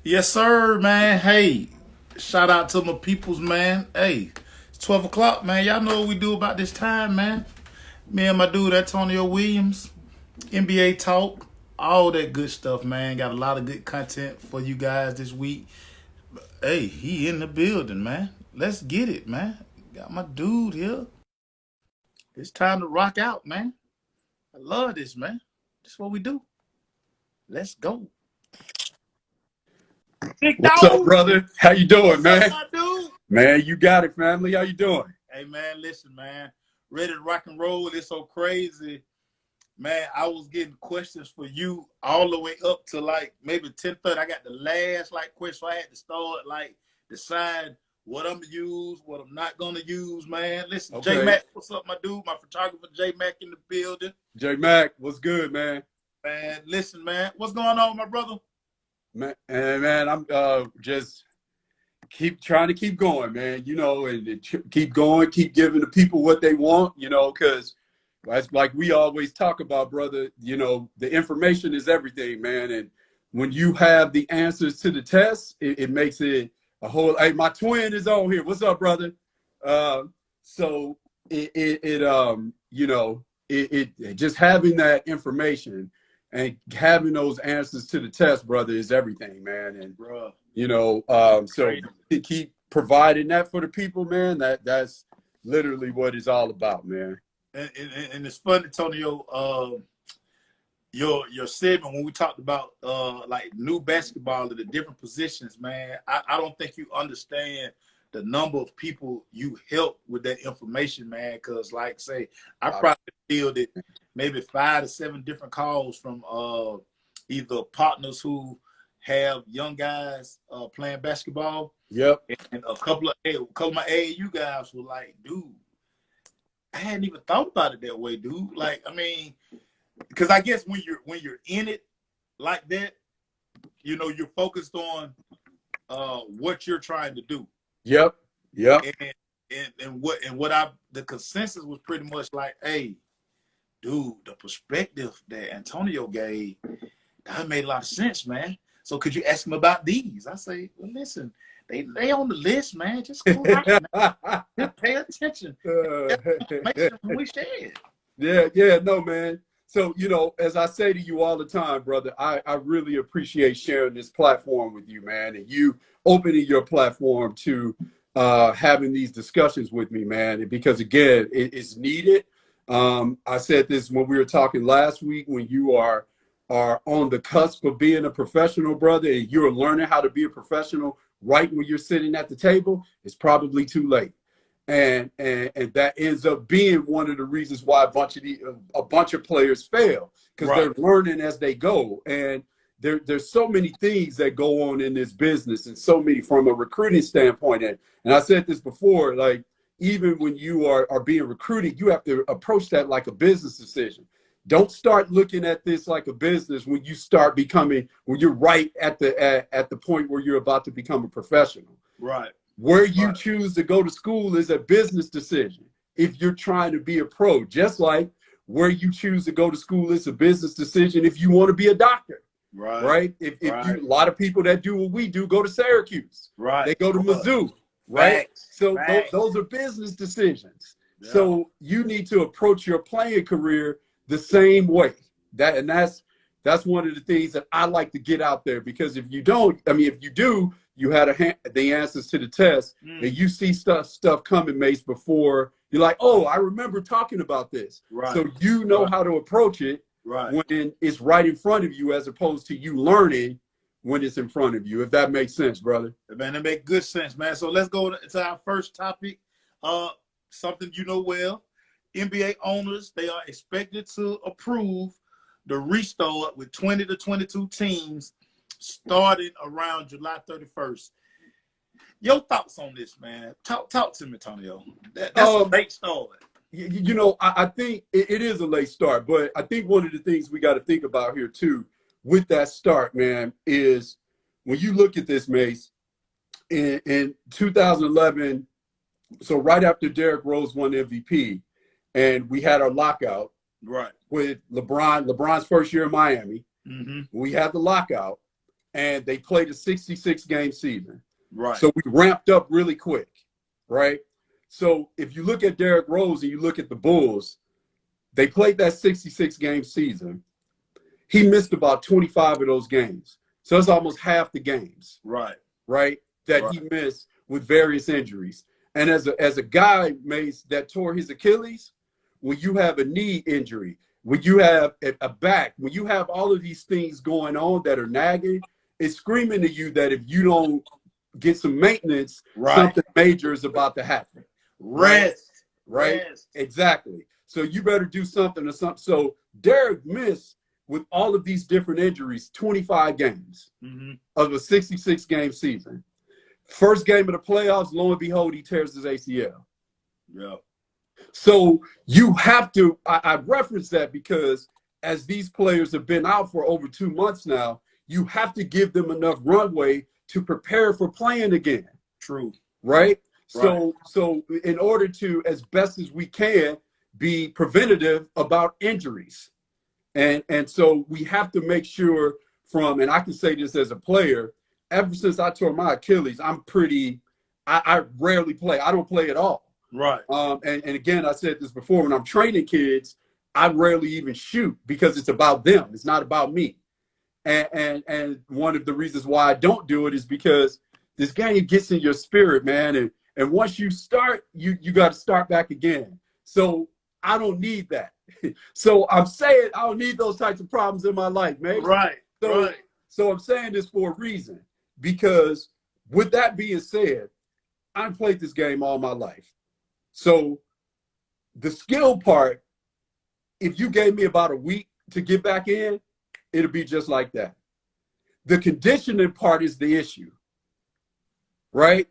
Yes, sir, man. Hey, shout out to my peoples, man. Hey, it's 12 o'clock, man. Y'all know what we do about this time, man. Me and my dude, A.Williams, NBA talk, all that good stuff, man. Got a lot of good content for you guys this week. Hey, he in the building, man. Let's get it, man. Got my dude here. It's time to rock out, man. I love this, man. This is what we do. Let's go. Big What's up, dog. brother? How you doing, What's up, man? my dude? Man, you got it, family. How you doing? Hey man, listen, man. Ready to rock and roll. It's so crazy. Man, I was getting questions for you all the way up to like maybe 10:30. I got the last like question. I had to start like decide what I'm gonna use, what I'm not gonna use, man. Listen, J Okay. Mac, what's up, my dude? My photographer J Mac in the building. J Mac, what's good, man? Man, listen, man. What's going on, my brother? Man, I'm just keep trying to keep going, man. And keep going, keep giving the people what they want, because that's like we always talk about, brother. The information is everything, man. And when you have the answers to the test, it makes it a whole. Hey, my twin is on here. What's up, brother? Uh, so it just having that information and having those answers to the test, brother, is everything, man. And Bro, so to keep providing that for the people, man, that's literally what it's all about, man. and it's funny, Antonio. Your segment when we talked about like new basketball at the different positions, man. I don't think you understand the number of people you help with that information, man. Because like say, I probably fielded maybe 5 to 7 different calls from either partners who have young guys playing basketball. Yep. And a couple of my AAU guys were like, dude, I hadn't even thought about it that way, dude. Like, I mean, because I guess when you're in it like that, you're focused on what you're trying to do. Yep. Yep. And the consensus was pretty much like, hey, dude, the perspective that Antonio gave, that made a lot of sense, man. So could you ask him about these? I say, well, listen, they on the list, man. Just go right, man. Just pay attention. Make sure we share it. Yeah, no, man. So, as I say to you all the time, brother, I really appreciate sharing this platform with you, man, and you opening your platform to having these discussions with me, man. And because, again, it's needed. I said this when we were talking last week, when you are on the cusp of being a professional, brother, and you're learning how to be a professional right when you're sitting at the table, it's probably too late. And that ends up being one of the reasons why a bunch of players fail, because they're learning as they go. And there's so many things that go on in this business, and so many from a recruiting standpoint. And I said this before, like even when you are being recruited, you have to approach that like a business decision. Don't start looking at this like a business when you're right at the point where you're about to become a professional. Right. Where you choose to go to school is a business decision if you're trying to be a pro, just like where you choose to go to school is a business decision if you want to be a doctor. Right? If a lot of people that do what we do go to Syracuse. Right. They go to Mizzou. Right? So Facts. those are business decisions. Yeah. So you need to approach your playing career the same way. That's one of the things that I like to get out there, because if you do, you had the answers to the test, and you see stuff coming, Mace, before you're like, oh, I remember talking about this. Right. So you know how to approach it when it's right in front of you, as opposed to you learning when it's in front of you, if that makes sense, brother. Man, that makes good sense, man. So let's go to our first topic. Something you know well. NBA owners, they are expected to approve the restart with 20 to 22 teams starting around July 31st. Your thoughts on this, man? Talk to me, Antonio. That's a late start. I think it is a late start, but I think one of the things we got to think about here too with that start, man, is when you look at this, Mace, in 2011, so right after Derrick Rose won MVP, and we had our lockout with LeBron's first year in Miami. Mm-hmm. We had the lockout. and they played a 66 game season. Right. So we ramped up really quick, right? So if you look at Derrick Rose and you look at the Bulls, they played that 66 game season. He missed about 25 of those games. So it's almost half the games. Right. Right? That he missed with various injuries. And as a guy, Mace, that tore his Achilles, when you have a knee injury, when you have a back, when you have all of these things going on that are nagging, it's screaming to you that if you don't get some maintenance, something major is about to happen. Rest. Right? Exactly. So you better do something or something. So Derrick missed, with all of these different injuries, 25 games of a 66 game season. First game of the playoffs, lo and behold, he tears his ACL. Yeah. So you have to, I reference that because as these players have been out for over 2 months now, you have to give them enough runway to prepare for playing again. True. Right? So in order to, as best as we can, be preventative about injuries. And so we have to make sure and I can say this as a player, ever since I tore my Achilles, I rarely play. I don't play at all. Right. And again, I said this before, when I'm training kids, I rarely even shoot because it's about them. It's not about me. And one of the reasons why I don't do it is because this game gets in your spirit, man. And once you start, you got to start back again. So I don't need that. So I'm saying I don't need those types of problems in my life, man. Right. So I'm saying this for a reason, because with that being said, I've played this game all my life. So the skill part, if you gave me about a week to get back in, it'll be just like that. The conditioning part is the issue, right?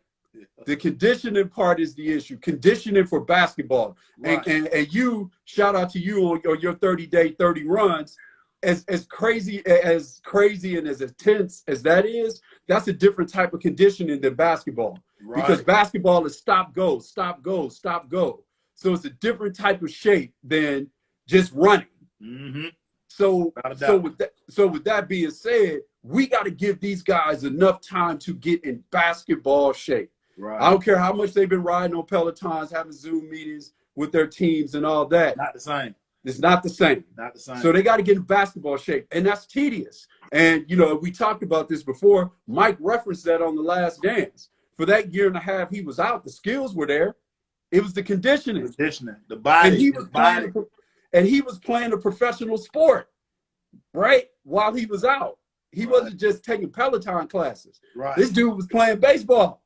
The conditioning part is the issue. Conditioning for basketball. Right. And you, shout out to you on your 30-day, 30 runs. As crazy and as intense as that is, that's a different type of conditioning than basketball. Right. Because basketball is stop, go, stop, go, stop, go. So it's a different type of shape than just running. Mm-hmm. So with that being said, we got to give these guys enough time to get in basketball shape. Right. I don't care how much they've been riding on Pelotons, having Zoom meetings with their teams and all that. Not the same. It's not the same. Not the same. So they got to get in basketball shape, and that's tedious. And, we talked about this before. Mike referenced that on The Last Dance. For that year and a half he was out, the skills were there. It was the conditioning. The body. And he was playing a professional sport, right, while he was out. He wasn't just taking Peloton classes. Right. This dude was playing baseball.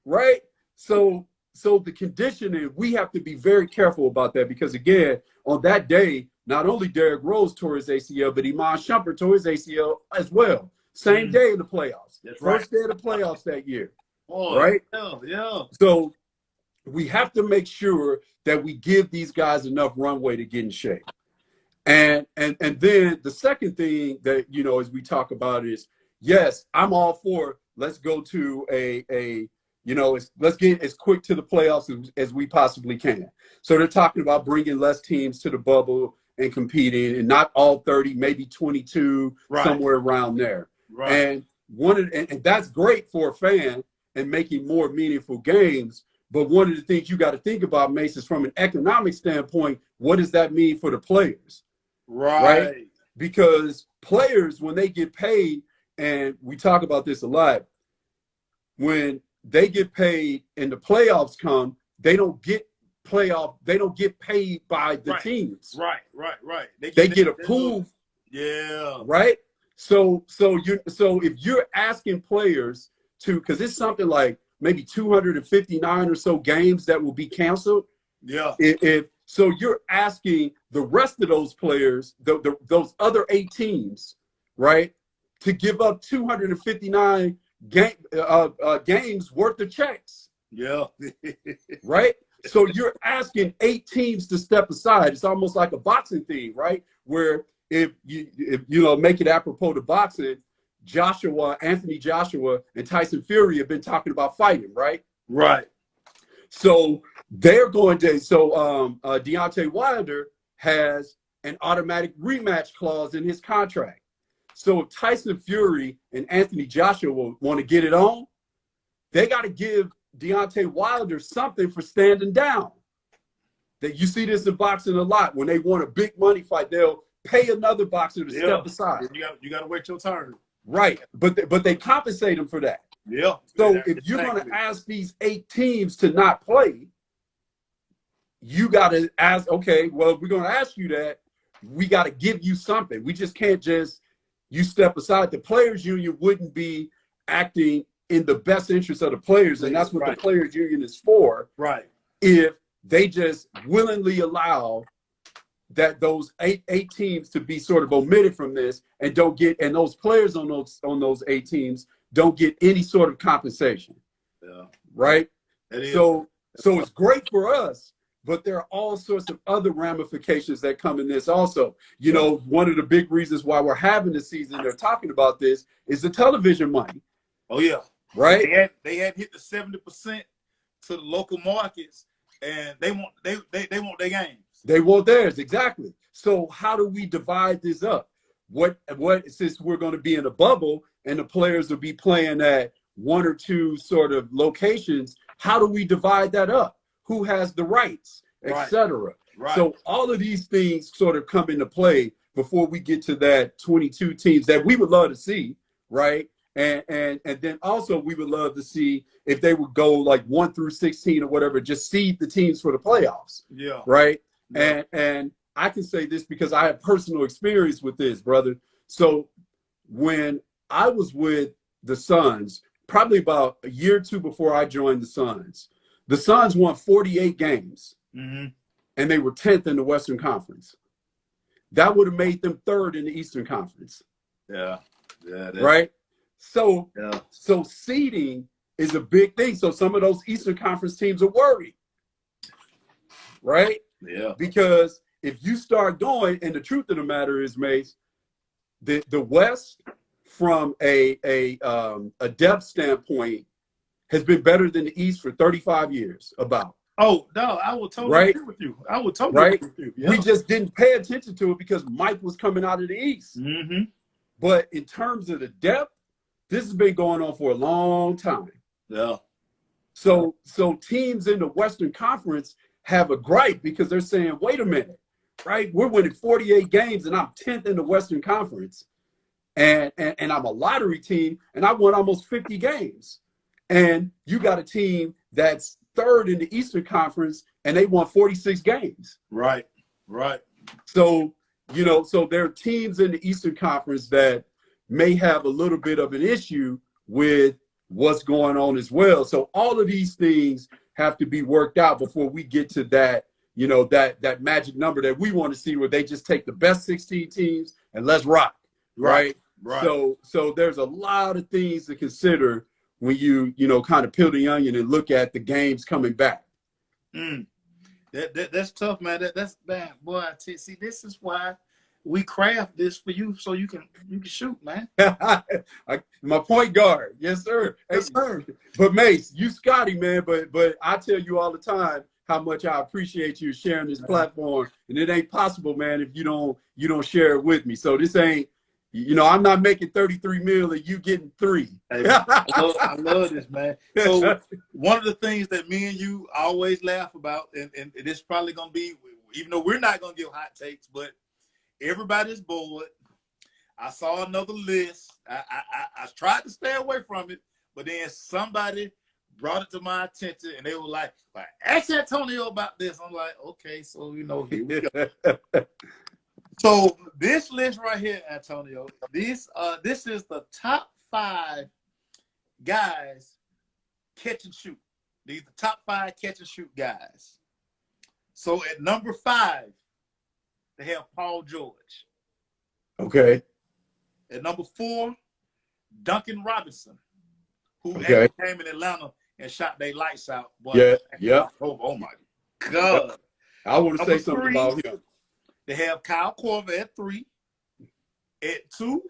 Right? So the conditioning, we have to be very careful about that, because again, on that day, not only Derrick Rose tore his ACL, but Iman Shumpert tore his ACL as well. Same day in the playoffs. That's First day of the playoffs that year. Boy, right? Yeah. So we have to make sure that we give these guys enough runway to get in shape. And then the second thing that, as we talk about is, yes, I'm all for let's go to let's get as quick to the playoffs as we possibly can. So they're talking about bringing less teams to the bubble and competing, and not all 30, maybe 22, somewhere around there. Right. And that's great for a fan and making more meaningful games. But one of the things you got to think about, Mace, is from an economic standpoint, what does that mean for the players? Right? Because players, when they get paid, and we talk about this a lot, when they get paid and the playoffs come, they don't get paid by the teams. Right. They get approved. Yeah. Right? So if you're asking players to, because it's something like maybe 259 or so games that will be canceled. Yeah. So you're asking the rest of those players, those other 8 teams, right, to give up 259 games worth of checks. Yeah. Right? So you're asking 8 teams to step aside. It's almost like a boxing thing, right? Where if you make it apropos to boxing, Anthony Joshua and Tyson Fury have been talking about fighting, right? Right. So they're going to, Deontay Wilder has an automatic rematch clause in his contract. So if Tyson Fury and Anthony Joshua want to get it on, they got to give Deontay Wilder something for standing down. That you see this in boxing a lot. When they want a big money fight, they'll pay another boxer to step aside. You got to wait your turn. Right, but they compensate them for that. Yeah. So if you're going to ask these 8 teams to not play, you got to ask, okay, well, if we're going to ask you that, we got to give you something. We just can't just, you step aside. The players union wouldn't be acting in the best interest of the players, and that's what the players union is for. Right. If they just willingly allow that those eight teams to be sort of omitted from this and don't get, and those players on those 8 teams don't get any sort of compensation. Yeah. Right. So it's great for us, but there are all sorts of other ramifications that come in this also. You know, one of the big reasons why we're having the season, they're talking about this, is the television money. Oh yeah. Right. They had hit the 70% to the local markets, and they want their games. They want theirs, exactly. So how do we divide this up? What since we're going to be in a bubble and the players will be playing at 1 or 2 sort of locations, how do we divide that up? Who has the rights, etc. Right. So all of these things sort of come into play before we get to that 22 teams that we would love to see, right? And then also we would love to see if they would go like 1 through 16 or whatever, just seed the teams for the playoffs. Yeah. Right. Yeah. And I can say this because I have personal experience with this, brother. So when I was with the Suns, probably about a year or 2 before I joined the Suns won 48 games, and they were 10th in the Western Conference. That would have made them 3rd in the Eastern Conference. Yeah. Right. So seeding is a big thing. So some of those Eastern Conference teams are worried. Right. Yeah. Because if you start going, and the truth of the matter is, Mace, the West, from a depth standpoint, has been better than the East for 35 years. About. Oh no, I would totally agree with you. I would totally agree with you. Yeah. We just didn't pay attention to it because Mike was coming out of the East. Mm-hmm. But in terms of the depth, this has been going on for a long time. Yeah. So teams in the Western Conference have a gripe because they're saying, wait a minute, right? We're winning 48 games and I'm 10th in the Western Conference. And I'm a lottery team and I won almost 50 games. And you got a team that's 3rd in the Eastern Conference and they won 46 games. Right. So, so there are teams in the Eastern Conference that may have a little bit of an issue with what's going on as well. So all of these things have to be worked out before we get to that, that magic number that we want to see, where they just take the best 16 teams and let's rock. Right. So there's a lot of things to consider when you kind of peel the onion and look at the games coming back. That's tough, man. That's bad, boy. See, this is why we craft this for you, so you can shoot, man. My point guard, yes sir. Yes, sir. But Mace, you Scotty, man. But I tell you all the time how much I appreciate you sharing this platform, and it ain't possible, man, if you don't share it with me. So this ain't, I'm not making 33 million and you getting 3. Hey, I love this, man. So one of the things that me and you always laugh about, and it's probably gonna be, even though we're not gonna give hot takes, but everybody's bored. I saw another list. I tried to stay away from it, but then somebody brought it to my attention, and they were like, ask Antonio about this. I'm like, okay, so here we go. So this list right here, Antonio, this is the top 5 guys catch and shoot. These are the top 5 catch and shoot guys. So at number 5, they have Paul George. Okay. At number 4, Duncan Robinson, who came in Atlanta and shot their lights out. Boy, yeah. Oh my God. I want to Number say something 3, about him. They have Kyle Korver at 3. At 2,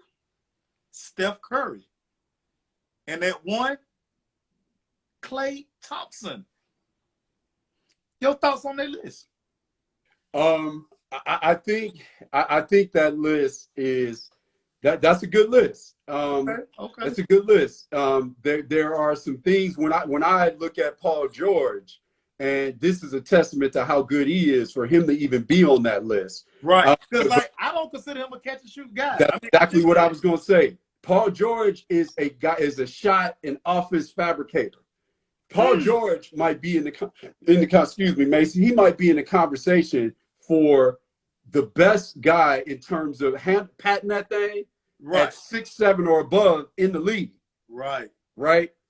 Steph Curry. And at 1, Klay Thompson. Your thoughts on that list? I think that list is That's a good list. Okay. Okay. That's a good list. There are some things when I look at Paul George, and this is a testament to how good he is for him to even be on that list. Right. Because like I don't consider him a catch and shoot guy. That's I mean, exactly what I was going to say. Paul George is a shot and offense fabricator. Paul George might be excuse me, Mason. He might be in the conversation for the best guy in terms of patting that thing at 6'7" or above in the league. Right.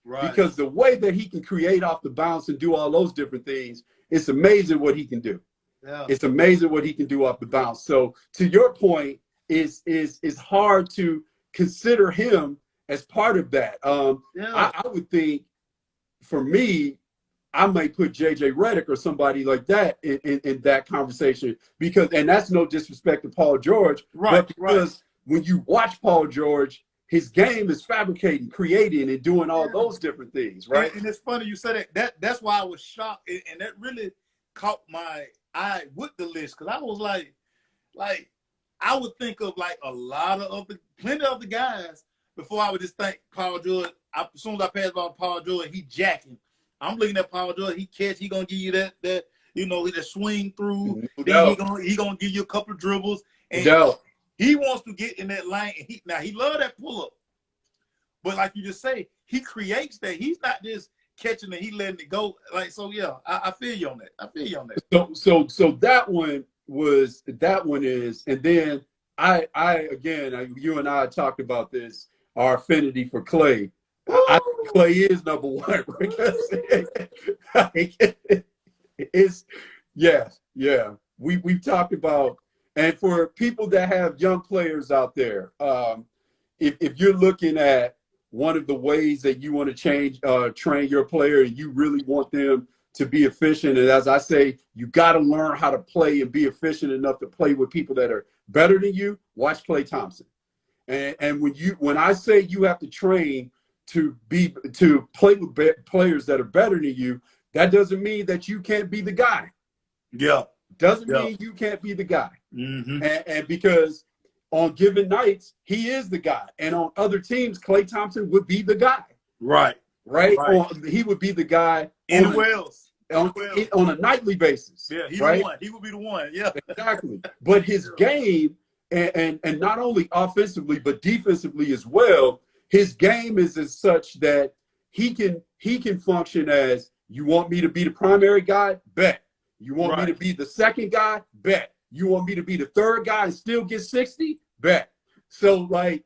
Because the way that he can create off the bounce and do all those different things, it's amazing what he can do. Yeah. It's amazing what he can do off the bounce. So to your point, it's hard to consider him as part of that. I would think, for me, I might put JJ Redick or somebody like that in that conversation, because, and that's no disrespect to Paul George, but because when you watch Paul George, his game is fabricating, creating, and doing all those different things, right? And it's funny you said that's why I was shocked, and that really caught my eye with the list, because I was like I would think of like a lot of plenty of the guys before I would just think Paul George. As soon as I pass by Paul George, he jacking. I'm looking at Paul George. He catch. He gonna give you that that swing through. Then he gonna give you a couple of dribbles. And he wants to get in that lane. And he love that pull up. But like you just say, he creates that. He's not just catching it. He letting it go. Like so, yeah. I feel you on that. So that one is, and then I again, you and I talked about this. Our affinity for Clay. I think Clay is number one because we've talked about, and for people that have young players out there, if you're looking at one of the ways that you want to train your player, and you really want them to be efficient, and as I say, you got to learn how to play and be efficient enough to play with people that are better than you. Watch Klay Thompson, and when I say you have to train to play with players that are better than you, that doesn't mean that you can't be the guy. Yeah. Doesn't mean you can't be the guy. Mm-hmm. And because on given nights, he is the guy. And on other teams, Klay Thompson would be the guy. Right. He would be the guy anywhere else. On a nightly basis. Yeah, he would be the one. Yeah. Exactly. But his game, and not only offensively, but defensively as well, his game is as such that he can function as, you want me to be the primary guy? Bet. You want me to be the second guy? Bet. You want me to be the third guy and still get 60? Bet. So like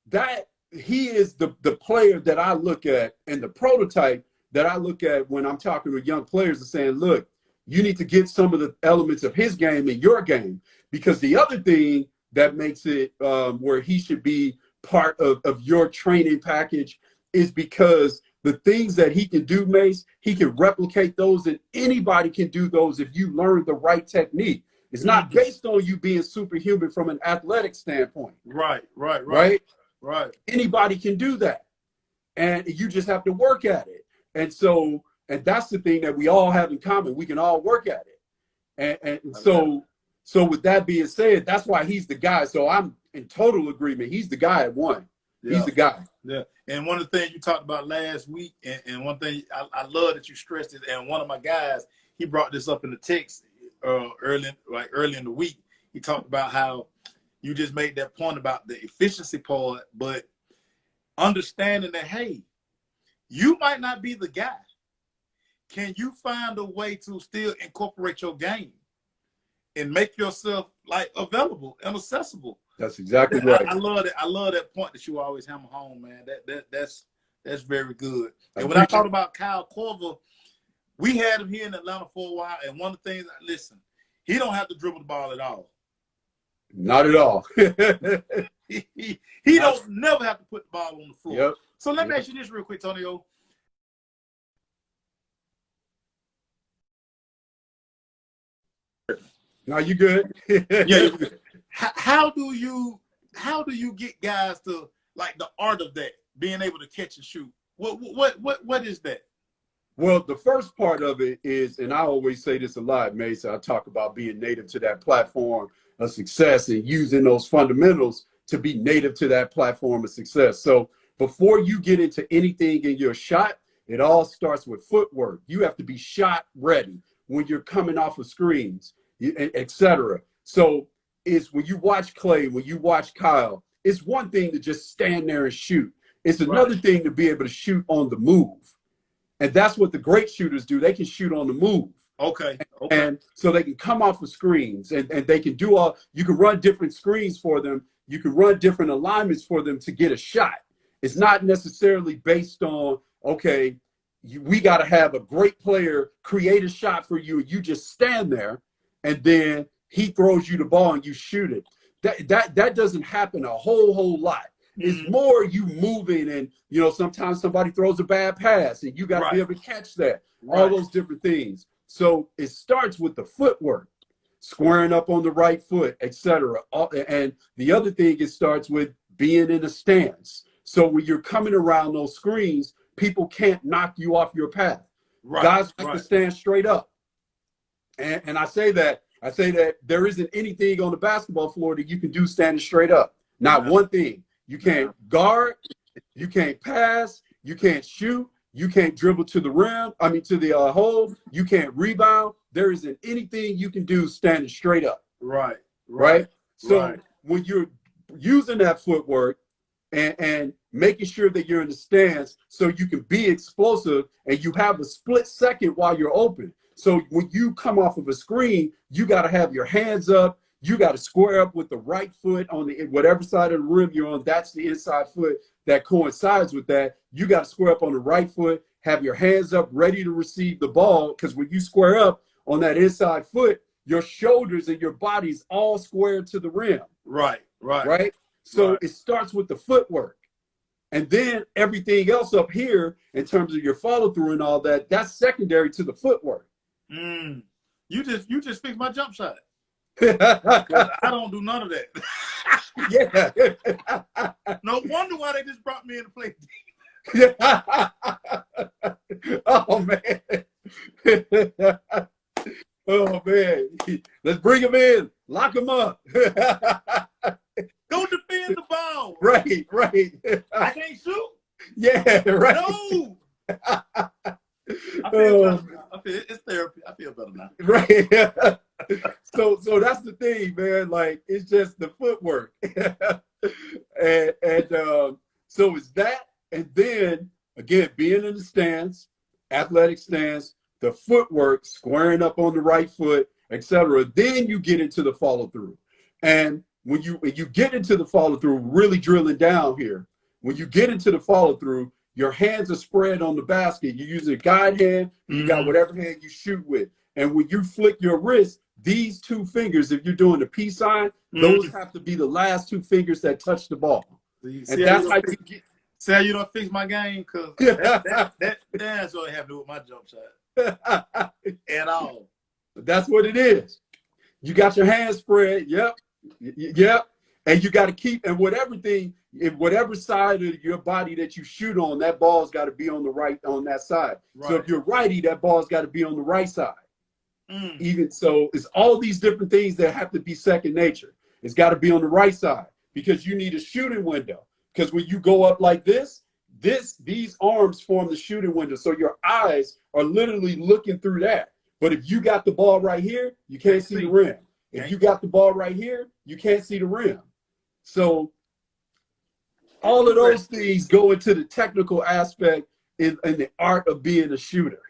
that, he is the player that I look at, and the prototype that I look at when I'm talking with young players and saying, look, you need to get some of the elements of his game in your game, because the other thing that makes it where he should be part of your training package is because the things that he can do, Mace, he can replicate those, and anybody can do those if you learn the right technique. It's not based on you being superhuman from an athletic standpoint. Right. Anybody can do that, and you just have to work at it. And that's the thing that we all have in common. We can all work at it. And so with that being said, that's why he's the guy. So I'm in total agreement. He's the guy at one. Yeah. He's the guy. Yeah. And one of the things you talked about last week, and one thing I love that you stressed it, and one of my guys, he brought this up in the text early in the week. He talked about how you just made that point about the efficiency part, but understanding that, hey, you might not be the guy. Can you find a way to still incorporate your game and make yourself like available and accessible? That's exactly right. I love that. I love that point that you always hammer home, man. That's very good. And when I talk about Kyle Korver, we had him here in Atlanta for a while, and one of the things, listen, he don't have to dribble the ball at all. Not at all. he don't never have to put the ball on the floor. Yep. So let me ask you this real quick, Tonio. No, you good? Yeah. How do you get guys to like the art of that, being able to catch and shoot? What is that? Well, the first part of it is, and I always say this a lot, Mason, I talk about being native to that platform of success and using those fundamentals to be native to that platform of success. So before you get into anything in your shot, it all starts with footwork. You have to be shot ready when you're coming off of screens, etc. So it's when you watch Clay, when you watch Kyle, it's one thing to just stand there and shoot. It's another thing to be able to shoot on the move. And that's what the great shooters do. They can shoot on the move. Okay. And so they can come off of screens and they can do all, you can run different screens for them. You can run different alignments for them to get a shot. It's not necessarily based on, okay, we got to have a great player create a shot for you. And you just stand there and then he throws you the ball and you shoot it. That doesn't happen a whole lot. It's more you moving and, you know, sometimes somebody throws a bad pass and you got to be able to catch that. All those different things. So it starts with the footwork, squaring up on the right foot, etc. And the other thing, it starts with being in a stance. So when you're coming around those screens, people can't knock you off your path. Guys have to stand straight up. And I say that there isn't anything on the basketball floor that you can do standing straight up. Not one thing. You can't guard, you can't pass, you can't shoot, you can't dribble to the rim, to the hole, you can't rebound. There isn't anything you can do standing straight up. Right? So when you're using that footwork and making sure that you're in the stance so you can be explosive and you have a split second while you're open. So when you come off of a screen, you got to have your hands up. You got to square up with the right foot on the whatever side of the rim you're on. That's the inside foot that coincides with that. You got to square up on the right foot, have your hands up, ready to receive the ball. Because when you square up on that inside foot, your shoulders and your body's all squared to the rim. Right? So it starts with the footwork. And then everything else up here, in terms of your follow through and all that, that's secondary to the footwork. You just fixed my jump shot. I don't do none of that. No wonder why they just brought me in to play. Oh man. Oh man. Let's bring him in. Lock him up. Go defend the ball. Right. I can't shoot. Yeah, right. No. I feel it's therapy. I feel better now. Right. So that's the thing, man. Like, it's just the footwork. and so it's that. And then again, being in the stance, athletic stance, the footwork, squaring up on the right foot, etc. Then you get into the follow through. And when you get into the follow through, really drilling down here, when you get into the follow through, your hands are spread on the basket. You use a guide hand, you got whatever hand you shoot with. And when you flick your wrist, these two fingers, if you're doing the peace sign, those have to be the last two fingers that touch the ball. And that's how you get. See how you don't fix my game? Because that's what I have to do with my jump shot. At all. That's what it is. You got your hands spread. Yep. And you got to keep, and whatever side of your body that you shoot on, that ball's got to be on the right, on that side. So if you're righty, that ball's got to be on the right side. Even so, it's all these different things that have to be second nature. It's got to be on the right side because you need a shooting window. Because when you go up like this, these arms form the shooting window. So your eyes are literally looking through that. But if you got the ball right here, you can't see the rim. If you got the ball right here, you can't see the rim. So all of those things go into the technical aspect in the art of being a shooter.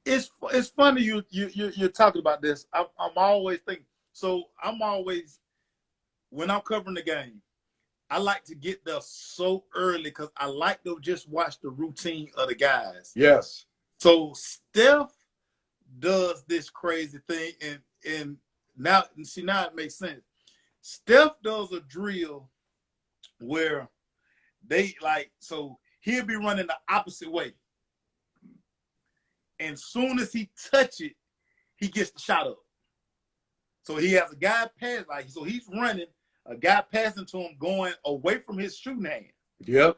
It's funny you're talking about this. I'm always thinking. So I'm always, when I'm covering the game, I like to get there so early because I like to just watch the routine of the guys. Yes. So Steph does this crazy thing, and now it makes sense. Steph does a drill where he'll be running the opposite way. And soon as he touch it, he gets the shot up. So he has a guy pass, so he's running, a guy passing to him going away from his shooting hand. Yep.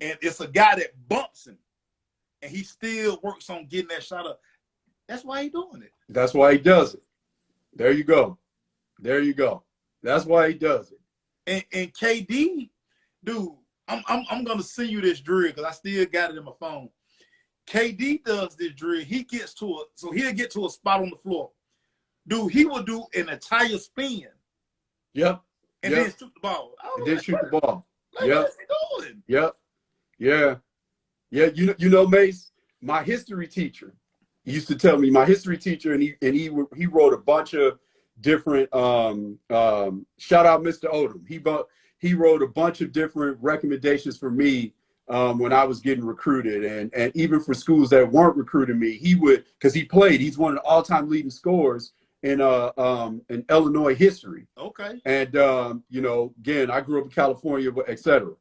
And it's a guy that bumps him. And he still works on getting that shot up. That's why he's doing it. That's why he does it. There you go. That's why he does it. And KD, dude, I'm gonna send you this drill because I still got it in my phone. KD does this drill. He'll get to a spot on the floor. Dude, he will do an entire spin. Yep. And then shoot the ball. And then shoot the ball. Like, yep. What's he doing? Yep. Yeah. Yeah. You know, Mace, my history teacher used to tell me, my history teacher, and he wrote a bunch of different shout out Mr. Odom. He wrote a bunch of different recommendations for me when I was getting recruited, and even for schools that weren't recruiting me, he would, because he played. He's one of the all-time leading scorers in Illinois history. Okay. And you know, again, I grew up in California, etc.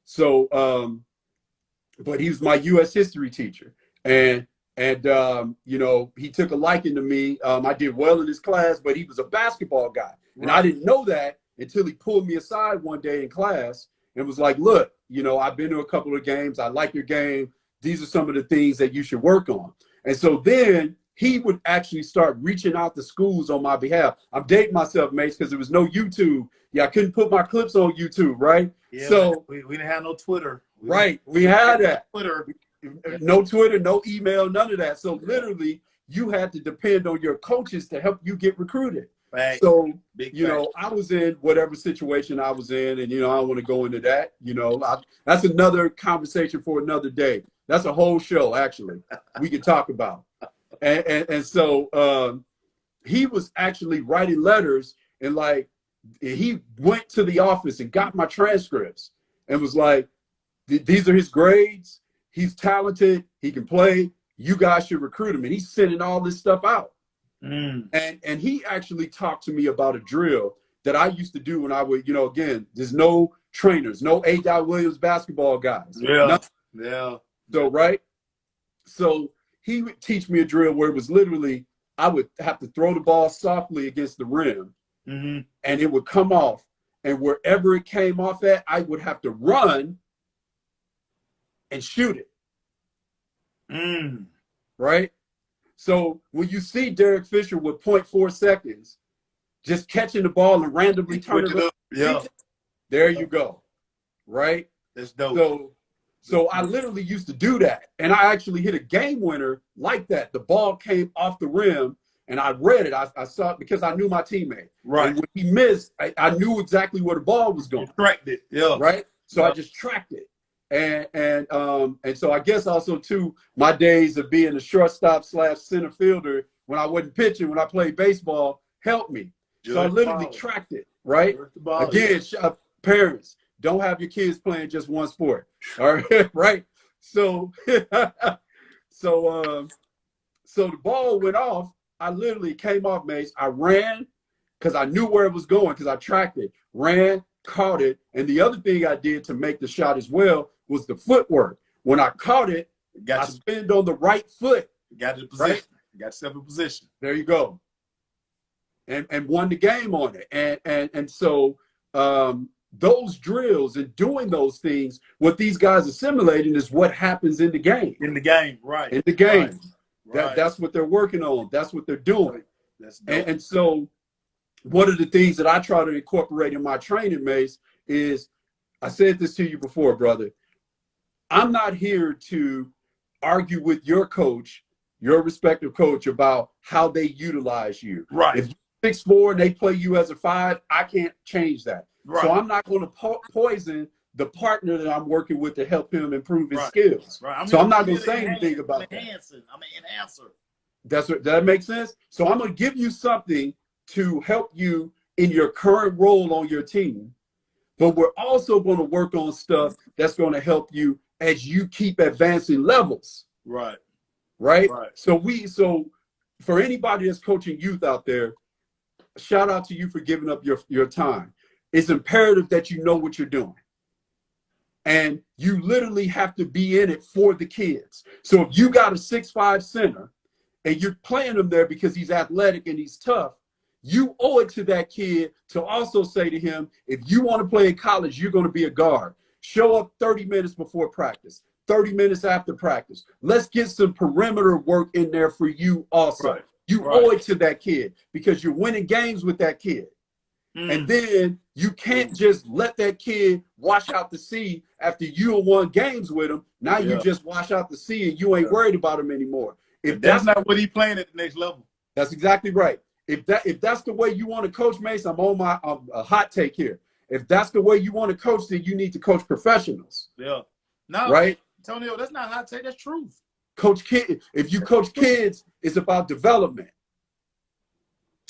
So, but he was my U.S. history teacher, and you know, he took a liking to me. I did well in his class, but he was a basketball guy, and I didn't know that until he pulled me aside one day in class and was like, "Look, you know, I've been to a couple of games. I like your game. These are some of the things that you should work on." And so then he would actually start reaching out to schools on my behalf. I'm dating myself, Mace, because there was no YouTube. Yeah, I couldn't put my clips on YouTube, right? Yeah, so we didn't have no Twitter. We had that. Twitter. No Twitter, no email, none of that. So literally, you had to depend on your coaches to help you get recruited. Right. So, you know, I was in whatever situation I was in, and, you know, I don't want to go into that. You know, that's another conversation for another day. That's a whole show, actually, we could talk about. And so he was actually writing letters, and like, he went to the office and got my transcripts and was like, these are his grades. He's talented. He can play. You guys should recruit him. And he's sending all this stuff out. And he actually talked to me about a drill that I used to do when I would, you know, again, there's no trainers, no A.Williams basketball guys. Yeah. Nothing. Yeah. So, right. So he would teach me a drill where it was literally, I would have to throw the ball softly against the rim, and it would come off. And wherever it came off at, I would have to run and shoot it. Right? So when you see Derek Fisher with 0.4 seconds, just catching the ball and randomly turning it up, there you go. Right? That's dope. So I literally used to do that. And I actually hit a game winner like that. The ball came off the rim, and I read it. I saw it because I knew my teammate. Right. And when he missed, I knew exactly where the ball was going. You tracked it. Yeah. Right? So I just tracked it. And so I guess also too, my days of being a shortstop / center fielder when I wasn't pitching, when I played baseball, helped me. So I literally tracked it, right? Again, parents, don't have your kids playing just one sport. All right, right? So so the ball went off. I literally came off, Mace. I ran because I knew where it was going because I tracked it, ran, caught it. And the other thing I did to make the shot as well was the footwork. When I caught it, I spinned on the right foot. Got the position. Right? Got yourself in position. There you go. And won the game on it. And so those drills and doing those things, what these guys are simulating is what happens in the game. In the game, right. In the game. Right. That's what they're working on. That's what they're doing. That's dope. And so one of the things that I try to incorporate in my training, Mace, is, I said this to you before, brother, I'm not here to argue with your coach, your respective coach, about how they utilize you. Right. If you're 6'4" and they play you as a 5, I can't change that. Right. So I'm not going to poison the partner that I'm working with to help him improve his skills. Right. So I'm not going to say anything about that. I'm an enhancer. That makes sense? So I'm going to give you something to help you in your current role on your team, but we're also going to work on stuff that's going to help you as you keep advancing levels. Right. Right. So for anybody that's coaching youth out there, shout out to you for giving up your time. It's imperative that you know what you're doing. And you literally have to be in it for the kids. So if you got a 6'5" center and you're playing him there because he's athletic and he's tough, you owe it to that kid to also say to him, if you want to play in college, you're going to be a guard. Show up 30 minutes before practice, 30 minutes after practice. Let's get some perimeter work in there for you also. Right. You owe it to that kid because you're winning games with that kid. And then you can't just let that kid wash out the sea after you won games with him. Now you just wash out the sea and you ain't worried about him anymore. If that's not what he playing at the next level. That's exactly right. If that's the way you want to coach, Mace, I'm a hot take here. If that's the way you want to coach, then you need to coach professionals. Yeah. No, right? Antonio, that's not hot take, that's truth. Coach kids. If you coach kids, it's about development.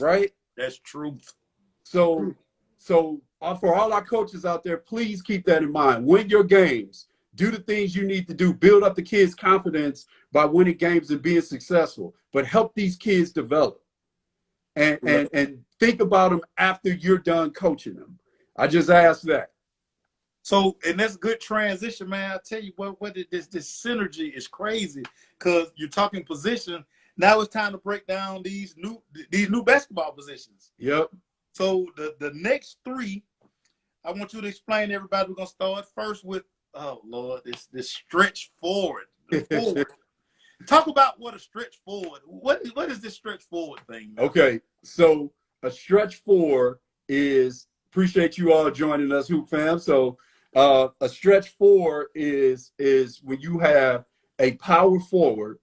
Right? That's truth. So for all our coaches out there, please keep that in mind. Win your games. Do the things you need to do. Build up the kids' confidence by winning games and being successful. But help these kids develop. And think about them after you're done coaching them. I just asked that. So, and that's good transition, man. I tell you what this synergy is crazy because you're talking position. Now it's time to break down these new basketball positions. Yep. So the next three, I want you to explain to everybody. We're gonna start first with, oh Lord, this stretch forward. Forward. Talk about what a stretch forward. What is this stretch forward thing? Okay, so a stretch four is, appreciate you all joining us, Hoop Fam. So a stretch four is when you have a power forward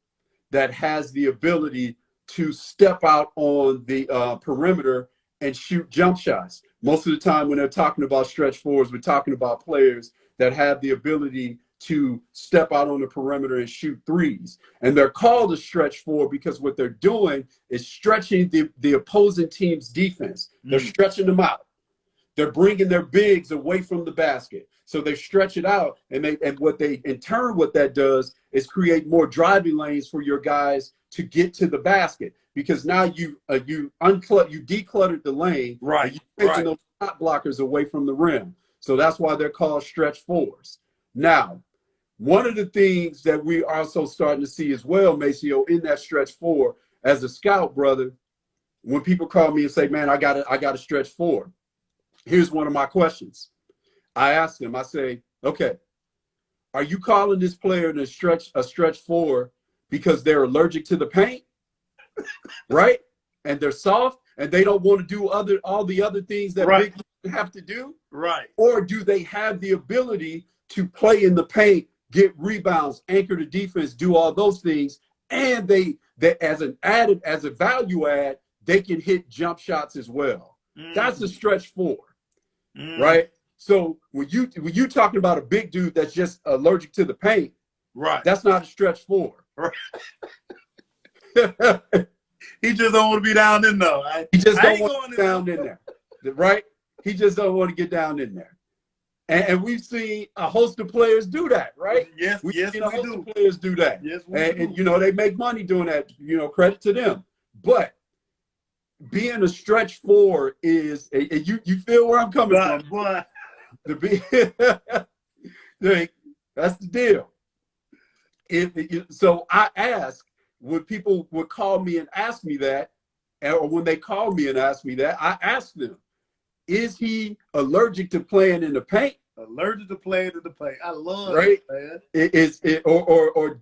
that has the ability to step out on the perimeter and shoot jump shots. Most of the time when they're talking about stretch fours, we're talking about players that have the ability to step out on the perimeter and shoot threes. And they're called a stretch four because what they're doing is stretching the opposing team's defense. They're stretching them out. They're bringing their bigs away from the basket. So they stretch it out, and what that does is create more driving lanes for your guys to get to the basket, because now you decluttered the lane, right? You're taking those shot blockers away from the rim. So that's why they're called stretch fours. Now, one of the things that we are also starting to see as well, Maceo, in that stretch four, as a scout, brother, when people call me and say, "Man, I got a stretch four," here's one of my questions. I ask them, I say, "Okay, are you calling this player a stretch four because they're allergic to the paint, right? And they're soft and they don't want to do all the other things that big men have to do, right? Or do they have the ability to play in the paint, get rebounds, anchor the defense, do all those things, and they as a value add, they can hit jump shots as well?" That's a stretch four, right? So when you talking about a big dude that's just allergic to the paint, right? That's not a stretch four. Right. He just don't want to be down in there. Right? He just don't want to get down in there, right? He just don't want to get down in there. And we've seen a host of players do that, right? Yes, we've seen a host do. of players do that. Yes, and they make money doing that. Credit to them. But being a stretch four is, you feel where I'm coming from, boy. That's the deal. So I ask, when people would call me and ask me that, or when they call me and ask me that, I ask them, is he allergic to playing in the paint? Allergic to playing in the paint. I love it, man. Or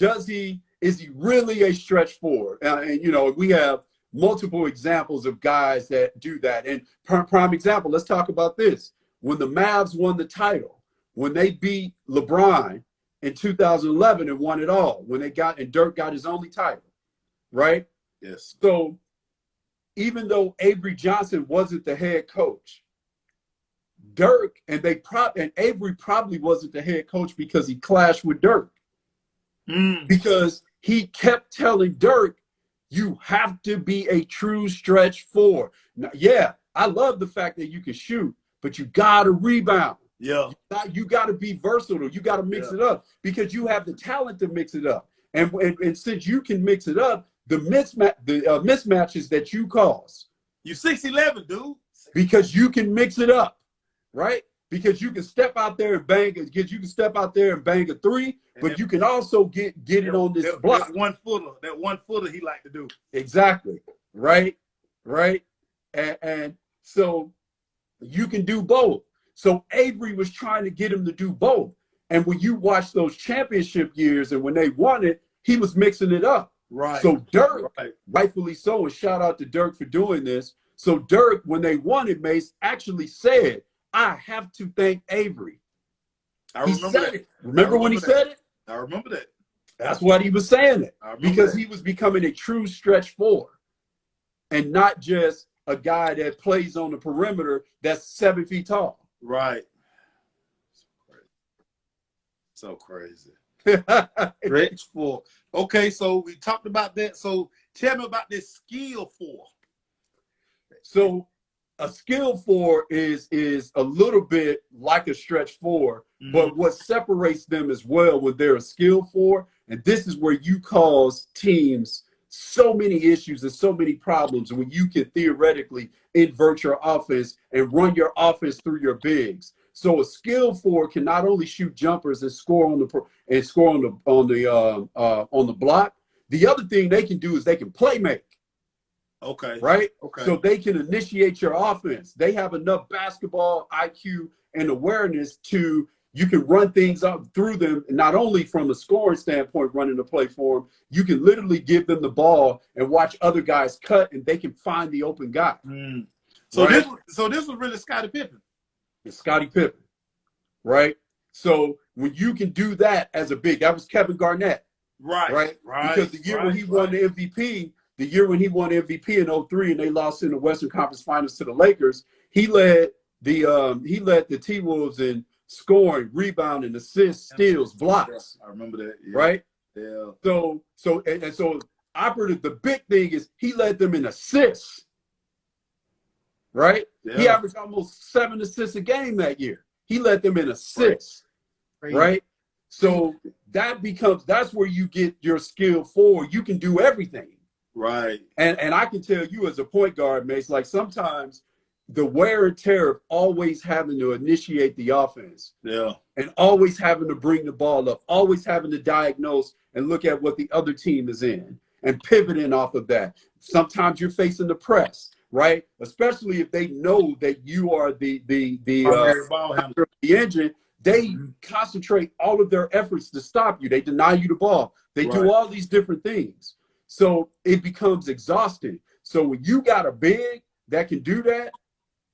is he really a stretch four? And we have multiple examples of guys that do that. And prime example, let's talk about this. When the Mavs won the title, when they beat LeBron in 2011 and won it all, and Dirk got his only title, right? Yes. So even though Avery Johnson wasn't the head coach, Dirk and Avery probably wasn't the head coach because he clashed with Dirk. Because he kept telling Dirk, you have to be a true stretch four. Now, yeah, I love the fact that you can shoot, but you got to rebound. Yeah. You got to be versatile. You got to mix it up because you have the talent to mix it up. And since you can mix it up, the mismatches that you cause. You 6'11", dude. Because you can mix it up, right? Because you can step out there and bang a three, but you can also get it on this block. That one footer he like to do. Exactly. Right. And so you can do both. So Avery was trying to get him to do both. And when you watch those championship years and when they won it, he was mixing it up. Right. So Dirk, rightfully so, and shout out to Dirk for doing this. So Dirk, when they won it, Mace actually said, I have to thank Avery. I remember that. Remember when he said it? I remember that. That's what he was saying it. Because he was becoming a true stretch four and not just a guy that plays on the perimeter that's 7 feet tall. Right. So crazy. Stretch four. Okay, so we talked about that. So tell me about this skill four. So a skill four is a little bit like a stretch four, but what separates them as well when they're a skill four, and this is where you cause teams so many issues and so many problems when you can theoretically invert your offense and run your offense through your bigs. So a skill four can not only shoot jumpers and score on the block. The other thing they can do is they can play make. Okay. Right? Okay. So they can initiate your offense. They have enough basketball IQ and awareness to you can run things up through them, not only from a scoring standpoint, running the play for them, you can literally give them the ball and watch other guys cut and they can find the open guy. So right? this was really Scottie Pippen. It's Scottie Pippen, right? So when you can do that as a big, that was Kevin Garnett. Right. Because the year when he won the MVP, in 03 and they lost in the Western Conference Finals to the Lakers, he led the T-Wolves in scoring, rebounding, assists, steals, blocks. I remember that. Yeah. Right? Yeah. So operative, the big thing is he led them in assists. Right? Yeah. He averaged almost 7 assists a game that year. He led them in assists. Right? So that's where you get your skill for. You can do everything. Right. And I can tell you as a point guard, Mace, like sometimes the wear and tear of always having to initiate the offense. Yeah. And always having to bring the ball up, always having to diagnose and look at what the other team is in and pivoting off of that. Sometimes you're facing the press, right? Especially if they know that you are the engine. They concentrate all of their efforts to stop you. They deny you the ball. They do all these different things. So it becomes exhausting. So when you got a big that can do that,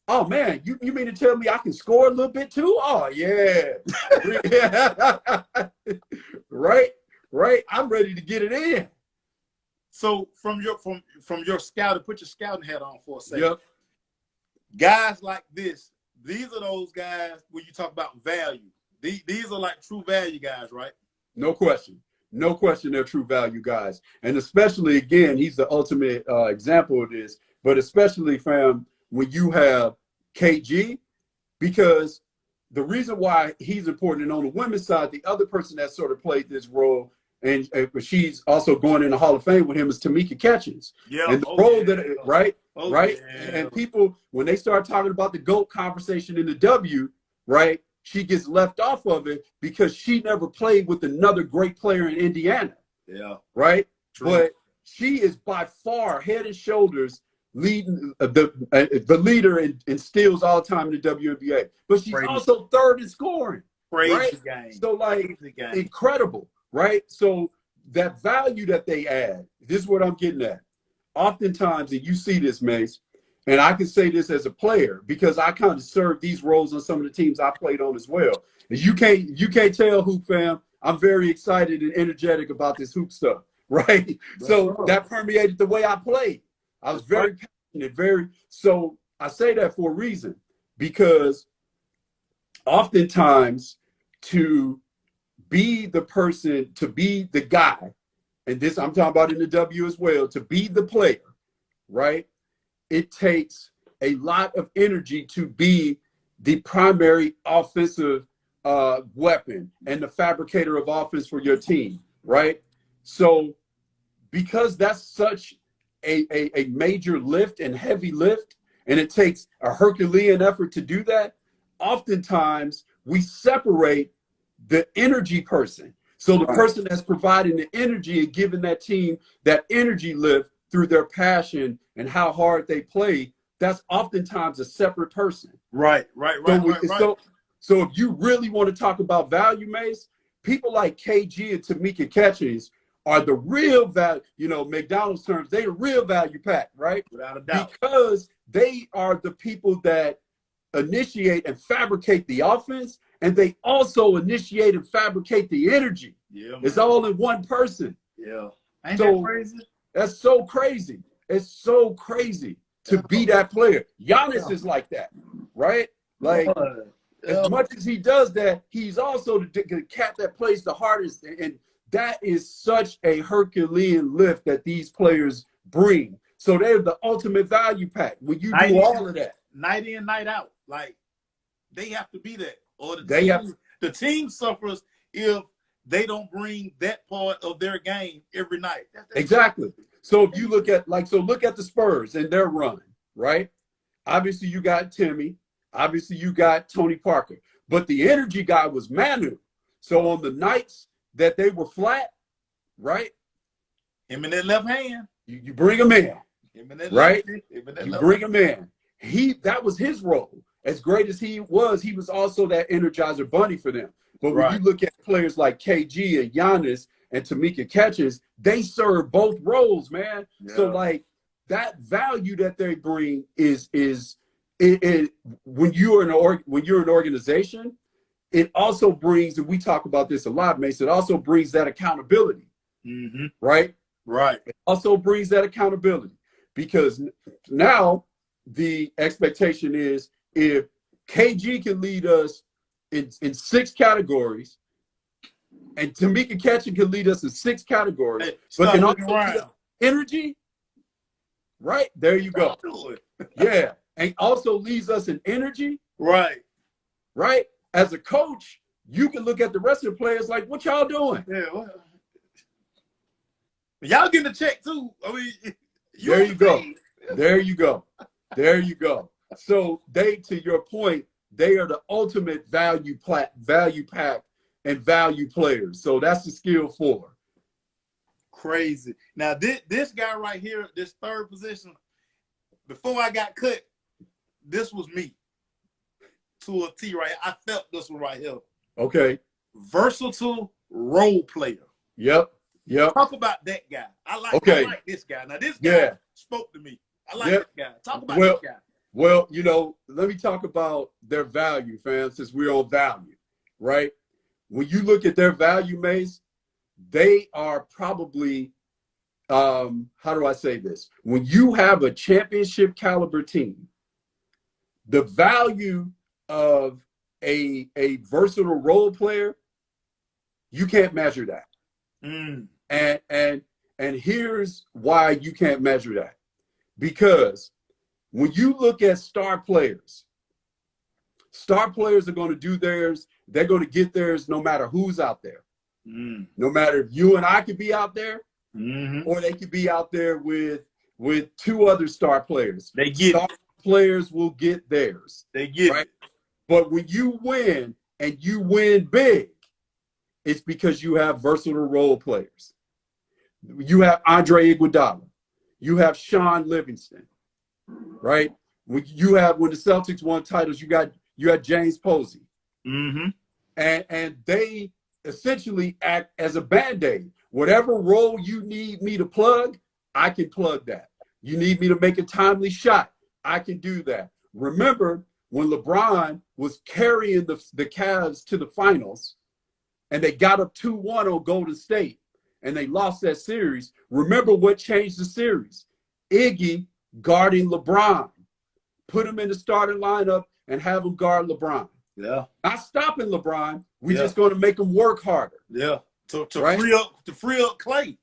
oh man, you mean to tell me I can score a little bit too? Oh yeah. Right. I'm ready to get it in. So from your scouting, put your scouting hat on for a second. Yep. Guys like this, these are those guys when you talk about value. These are like true value guys, right? No question. No question they're true value guys. And especially, again, he's the ultimate example of this. But especially, fam, when you have KG, because the reason why he's important, and on the women's side, the other person that sort of played this role, and she's also going in the Hall of Fame with him, is Tamika Catchings. Yeah. And the role that, right? Right? Yeah. And people, when they start talking about the GOAT conversation in the W, right, she gets left off of it because she never played with another great player in Indiana. Yeah. Right? True. But she is by far head and shoulders leading the leader in steals all the time in the WNBA. But she's also third in scoring. Crazy game. So, like, incredible, right? So that value that they add, this is what I'm getting at. Oftentimes, and you see this, Mace, and I can say this as a player because I kind of served these roles on some of the teams I played on as well. And you can't tell, Hoop Fam, I'm very excited and energetic about this hoop stuff, right? So that permeated the way I played. I was very passionate, so I say that for a reason, because oftentimes to be the person, to be the guy, and this I'm talking about in the W as well, to be the player, right? It takes a lot of energy to be the primary offensive weapon and the fabricator of offense for your team, right? So because that's such a major lift and heavy lift, and it takes a Herculean effort to do that, oftentimes we separate the energy person. So the person that's providing the energy and giving that team that energy lift through their passion and how hard they play, that's oftentimes a separate person. Right. So if you really want to talk about value, Mace, people like KG and Tamika Catchings are the real value, McDonald's terms, they're the real value pack, right? Without a doubt. Because they are the people that initiate and fabricate the offense, and they also initiate and fabricate the energy. Yeah, it's all in one person. Yeah, ain't that crazy? That's so crazy. It's so crazy to be that player. Giannis is like that, right? Like, as much as he does that, he's also the cat that plays the hardest, and that is such a Herculean lift that these players bring. So they're the ultimate value pack. When you do all of that, night in, night out, like they have to be that, or the team suffers if they don't bring that part of their game every night. Exactly. So if you look at look at the Spurs and their run, right? Obviously you got Timmy, obviously you got Tony Parker, but the energy guy was Manu. So on the nights that they were flat, right? Him in that left hand. You bring him in, right? You bring him in. That was his role. As great as he was also that Energizer Bunny for them. But when you look at players like KG and Giannis and Tamika Catchings, they serve both roles, man. Yeah. So like that value that they bring is when you're an organization, it also brings, and we talk about this a lot, Mason, it also brings that accountability. Mm-hmm. Right? Right. It also brings that accountability, because now the expectation is if KG can lead us in 6 categories, and Tamika Catchings can lead us in 6 categories, but can also lead us energy, right? There you go. Yeah. And also leads us in energy. Right. Right? As a coach, you can look at the rest of the players like, what y'all doing? Yeah. Well, y'all getting a check too. I mean, there you go. There you go. There you go. So they, to your point, they are the ultimate value pack and value players. So that's the skill 4. Crazy. Now this guy right here, this third position, before I got cut, this was me to a T right here. I felt this one right here. Okay. Versatile role player. Yep. Talk about that guy. I like this guy. Now this guy spoke to me. I like this guy. Talk about this guy. Well, let me talk about their value, fam, since we're on value, right? When you look at their value, Mace, they are probably, how do I say this? When you have a championship caliber team, the value of a versatile role player, you can't measure that. And here's why you can't measure that. Because when you look at star players are going to do theirs. They're going to get theirs no matter who's out there. No matter if you and I could be out there, or they could be out there with 2 other star players. Star players will get theirs. They get it. But when you win, and you win big, it's because you have versatile role players. You have Andre Iguodala. You have Sean Livingston, right? When the Celtics won titles, you had James Posey. And they essentially act as a Band-Aid. Whatever role you need me to plug, I can plug that. You need me to make a timely shot, I can do that. Remember when LeBron was carrying the Cavs to the finals, and they got up 2-1 on Golden State, and they lost that series. Remember what changed the series? Iggy guarding LeBron. Put him in the starting lineup and have him guard LeBron. Yeah. Not stopping LeBron. We're just going to make him work harder. Yeah. To free up Clay.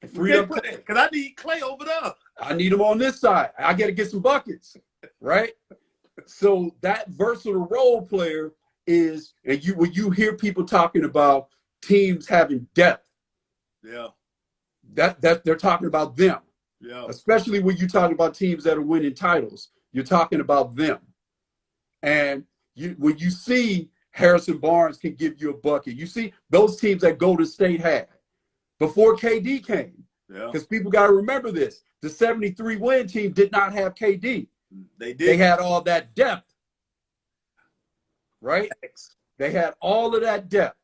Because I need Clay over there. I need him on this side. I got to get some buckets. Right? So that versatile role player is, and when you hear people talking about teams having depth, that they're talking about them. Yeah. Especially when you're talking about teams that are winning titles, you're talking about them. And when you see Harrison Barnes can give you a bucket, you see those teams that Golden State had before KD came. Yeah. Because people got to remember this: the 73 win team did not have KD. They did. They had all that depth. Right? They had all of that depth.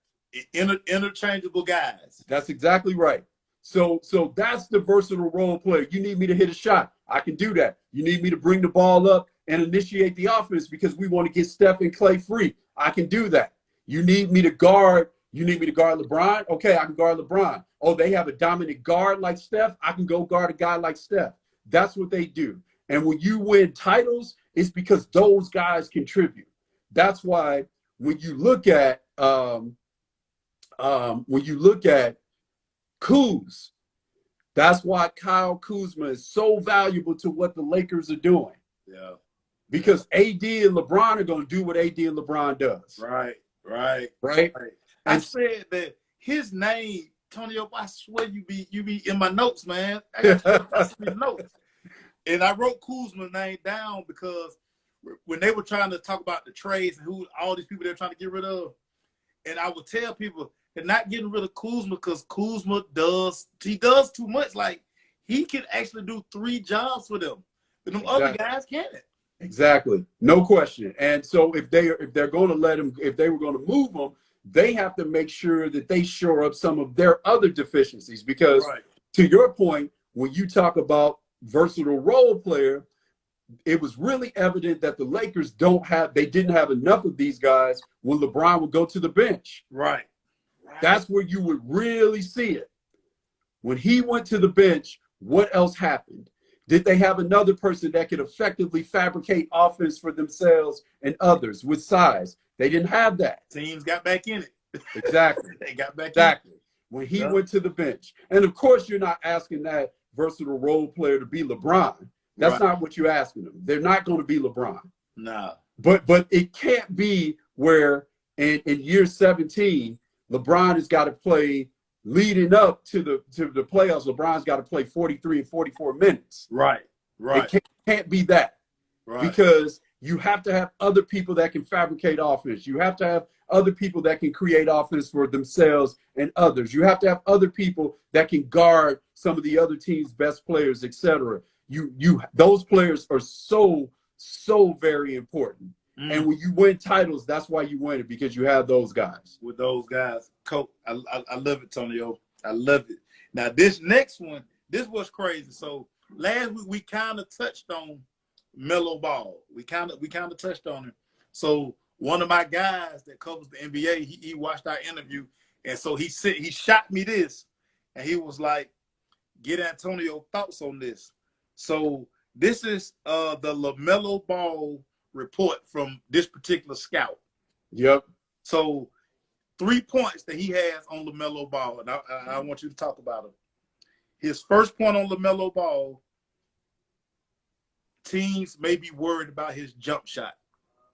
Interchangeable guys. That's exactly right. So that's the versatile role player. You need me to hit a shot, I can do that. You need me to bring the ball up and initiate the offense because we want to get Steph and Clay free. I can do that. You need me to guard LeBron? Okay, I can guard LeBron. Oh, they have a dominant guard like Steph? I can go guard a guy like Steph. That's what they do. And when you win titles, it's because those guys contribute. That's why when you look at Kuz, that's why Kyle Kuzma is so valuable to what the Lakers are doing. Yeah. Because AD and LeBron are going to do what AD and LeBron does. Right. I said that his name, Tonio, I swear you be in my notes, man. I got your notes. And I wrote Kuzma's name down because when they were trying to talk about the trades and who all these people they're trying to get rid of, and I would tell people they're not getting rid of Kuzma because Kuzma does too much. Like he can actually do 3 jobs for them, but them other guys can't. Exactly, no question. And so if they're going to let him, if they were going to move him, they have to make sure that they shore up some of their other deficiencies. Because to your point, when you talk about versatile role player, it was really evident that the Lakers didn't have enough of these guys when LeBron would go to the bench. Right. That's where you would really see it. When he went to the bench, what else happened? Did they have another person that could effectively fabricate offense for themselves and others with size? They didn't have that. Teams got back in it. Exactly. They got back in it. When he went to the bench. And of course, you're not asking that versatile role player to be LeBron. That's not what you're asking them. They're not going to be LeBron. No. But it can't be where in year 17, LeBron has got to play leading up to the playoffs. LeBron's got to play 43 and 44 minutes. Right. It can't be that. Right. Because you have to have other people that can fabricate offense. You have to have other people that can create offense for themselves and others. You have to have other people that can guard some of the other team's best players, etc. Those players are so very important. And when you win titles, that's why you win it, because you have those guys. With those guys. Coach, I love it, Tonio. I love it. Now, this next one, this was crazy. So last week we kind of touched on Melo Ball. We kind of touched on him. So one of my guys that covers the NBA, he watched our interview, and so he shot me this, and he was like, "Get Antonio thoughts on this." So this is the LaMelo Ball report from this particular scout. Yep. So 3 points that he has on LaMelo Ball, and I want you to talk about him. His first point on LaMelo Ball: teams may be worried about his jump shot.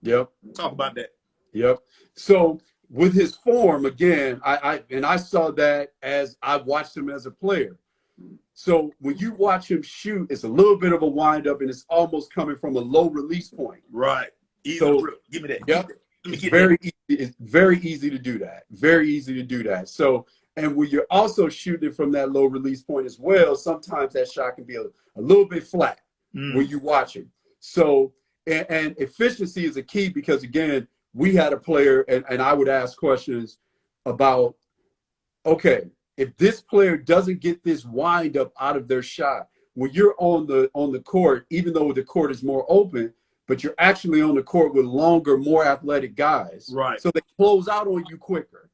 Yep. Talk about that. Yep. So with his form, again, I saw that as I watched him as a player. So when you watch him shoot, it's a little bit of a wind up, and it's almost coming from a low release point. Right. So give me that. Yep. It's very easy to do that. Very easy to do that. So, and when you're also shooting from that low release point as well, sometimes that shot can be a little bit flat when you watch him. So, and efficiency is a key, because again, we had a player, and I would ask questions about, okay, if this player doesn't get this wind up out of their shot, when you're on the court, even though the court is more open, but you're actually on the court with longer, more athletic guys. Right. So they close out on you quicker.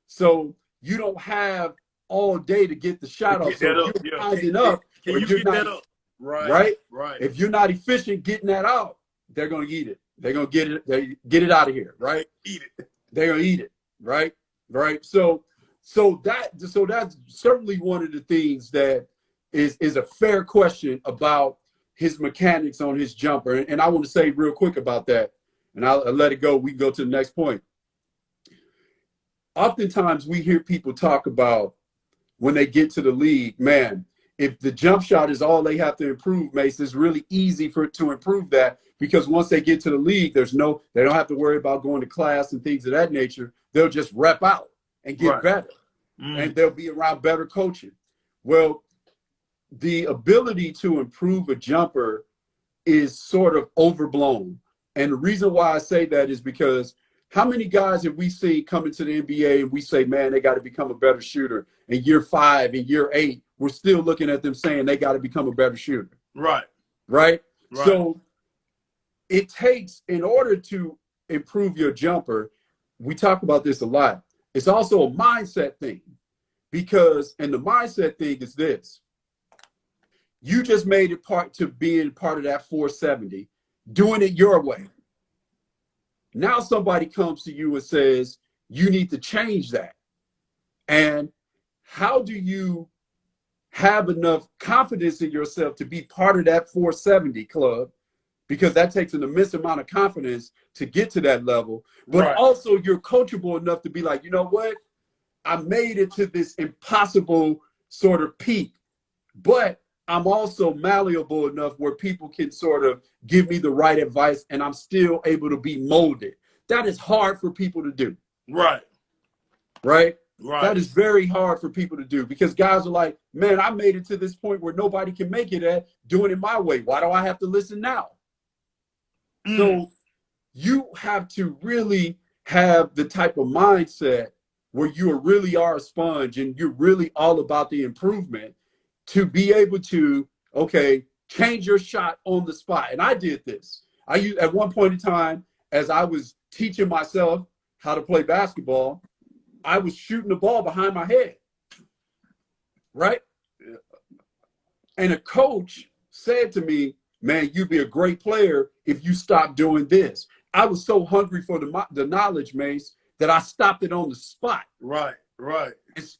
So you don't have all day to get the shot off. So if you're winding up, can you get that up? Right. If you're not efficient getting that out, they're going to eat it. They're going to get it. They get it out of here. Right. Eat it. They're going to eat it. Right. So that's certainly one of the things that is a fair question about his mechanics on his jumper. And I want to say real quick about that, and I'll let it go. We can go to the next point. Oftentimes we hear people talk about when they get to the league, man, if the jump shot is all they have to improve, Mace, it's really easy to improve that, because once they get to the league, they don't have to worry about going to class and things of that nature. They'll just rep out and get better, and they'll be around better coaching. Well, the ability to improve a jumper is sort of overblown. And the reason why I say that is because how many guys have we seen come into the NBA and we say, man, they got to become a better shooter? In year 5, in year 8, we're still looking at them saying they got to become a better shooter. Right. right? Right. So it takes, in order to improve your jumper, we talk about this a lot. It's also a mindset thing, because, and the mindset thing is this: you just made it part to being part of that 470, doing it your way. Now somebody comes to you and says, you need to change that. And how do you have enough confidence in yourself to be part of that 470 club? Because that takes an immense amount of confidence to get to that level. But Right. also you're coachable enough to be like, you know what? I made it to this impossible sort of peak, but I'm also malleable enough where people can sort of give me the right advice and I'm still able to be molded. That is hard for people to do. Right. Right? Right. That is very hard for people to do, because guys are like, man, I made it to this point where nobody can make it at doing it my way. Why do I have to listen now? So you have to really have the type of mindset where you really are a sponge and you're really all about the improvement to be able to, okay, change your shot on the spot. And I did this. I used, at one point in time, as I was teaching myself how to play basketball, I was shooting the ball behind my head, right? And a coach said to me, man, you'd be a great player if you stop doing this. I was so hungry for the knowledge, Mace, that I stopped it on the spot. Right. Right.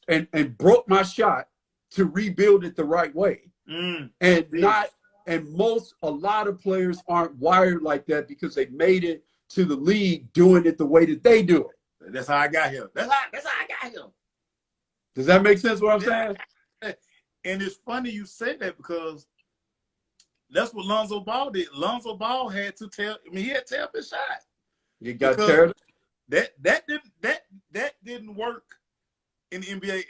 And broke my shot to rebuild it the right way. And a lot of players aren't wired like that because they made it to the league doing it the way that they do it. That's how I got here. That's how I got here. Does that make sense what I'm saying? And it's funny you said that, because that's what Lonzo Ball did. Lonzo Ball had to he had to tell his shot. You got teared. That didn't work in the NBA,